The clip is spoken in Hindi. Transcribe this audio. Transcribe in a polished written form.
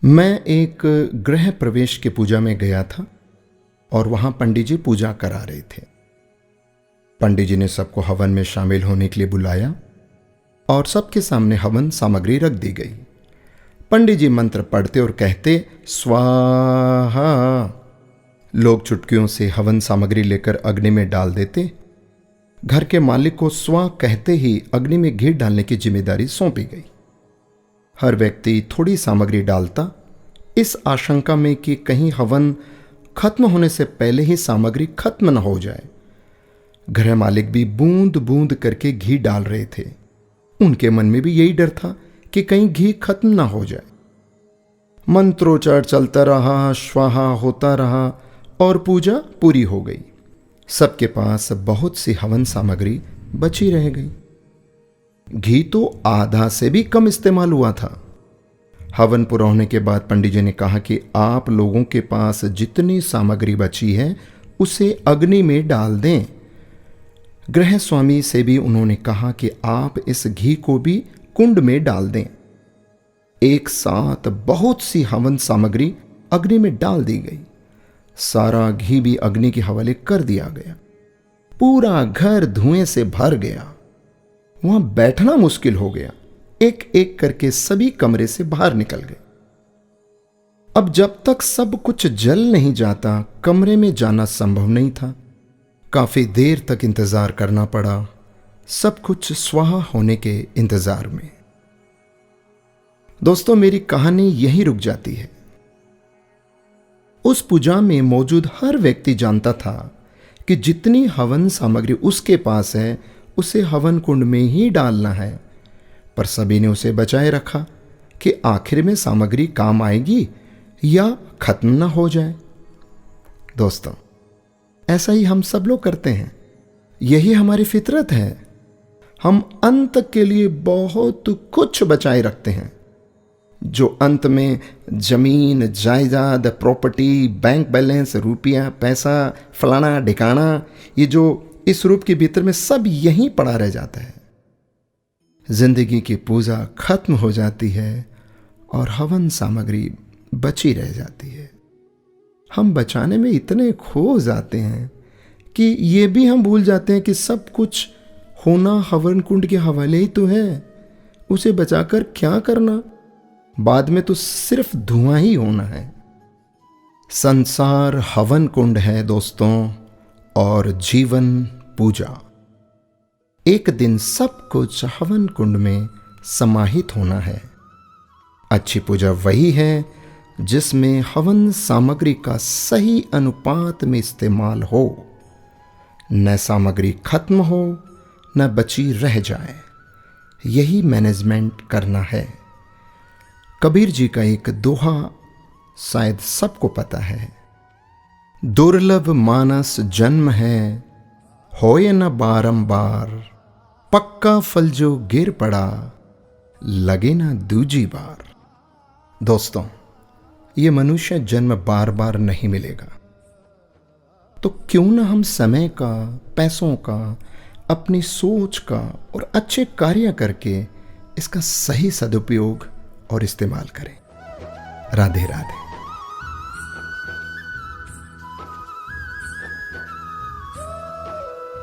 मैं एक गृह प्रवेश के पूजा में गया था और वहां पंडित जी पूजा करा रहे थे। पंडित जी ने सबको हवन में शामिल होने के लिए बुलाया और सबके सामने हवन सामग्री रख दी गई। पंडित जी मंत्र पढ़ते और कहते स्वाहा। लोग चुटकियों से हवन सामग्री लेकर अग्नि में डाल देते। घर के मालिक को स्वा कहते ही अग्नि में घी डालने की जिम्मेदारी सौंपी गई। हर व्यक्ति थोड़ी सामग्री डालता, इस आशंका में कि कहीं हवन खत्म होने से पहले ही सामग्री खत्म न हो जाए। गृह मालिक भी बूंद बूंद करके घी डाल रहे थे। उनके मन में भी यही डर था कि कहीं घी खत्म ना हो जाए। मंत्रोच्चार चलता रहा, स्वाहा होता रहा और पूजा पूरी हो गई। सबके पास बहुत सी हवन सामग्री बची रह गई। घी तो आधा से भी कम इस्तेमाल हुआ था। हवन पूरा होने के बाद पंडित जी ने कहा कि आप लोगों के पास जितनी सामग्री बची है उसे अग्नि में डाल दें। गृह स्वामी से भी उन्होंने कहा कि आप इस घी को भी कुंड में डाल दें। एक साथ बहुत सी हवन सामग्री अग्नि में डाल दी गई। सारा घी भी अग्नि के हवाले कर दिया गया। पूरा घर धुएं से भर गया। वहां बैठना मुश्किल हो गया। एक एक करके सभी कमरे से बाहर निकल गए। अब जब तक सब कुछ जल नहीं जाता, कमरे में जाना संभव नहीं था। काफी देर तक इंतजार करना पड़ा, सब कुछ स्वाहा होने के इंतजार में। दोस्तों, मेरी कहानी यहीं रुक जाती है। उस पूजा में मौजूद हर व्यक्ति जानता था कि जितनी हवन सामग्री उसके पास है उसे हवन कुंड में ही डालना है, पर सभी ने उसे बचाए रखा कि आखिर में सामग्री काम आएगी या खत्म ना हो जाए। दोस्तों, ऐसा ही हम सब लोग करते हैं। यही हमारी फितरत है। हम अंत के लिए बहुत कुछ बचाए रखते हैं, जो अंत में जमीन, जायदाद, प्रॉपर्टी, बैंक बैलेंस, रुपया, पैसा, फलाना ढिकाना, ये जो इस रूप के भीतर में सब यहीं पड़ा रह जाता है। जिंदगी की पूजा खत्म हो जाती है और हवन सामग्री बची रह जाती है। हम बचाने में इतने खो जाते हैं कि ये भी हम भूल जाते हैं कि सब कुछ होना हवन कुंड के हवाले ही तो है। उसे बचाकर क्या करना? बाद में तो सिर्फ धुआं ही होना है। संसार हवन कुंड है दोस्तों, और जीवन पूजा। एक दिन सब कुछ हवन कुंड में समाहित होना है। अच्छी पूजा वही है जिसमें हवन सामग्री का सही अनुपात में इस्तेमाल हो, न सामग्री खत्म हो न बची रह जाए। यही मैनेजमेंट करना है। कबीर जी का एक दोहा शायद सबको पता है, दुर्लभ मानस जन्म है, होए न बारंबार, पक्का फल जो गिर पड़ा, लगे ना दूजी बार। दोस्तों, ये मनुष्य जन्म बार बार नहीं मिलेगा, तो क्यों ना हम समय का, पैसों का, अपनी सोच का और अच्छे कार्य करके इसका सही सदुपयोग और इस्तेमाल करें। राधे राधे।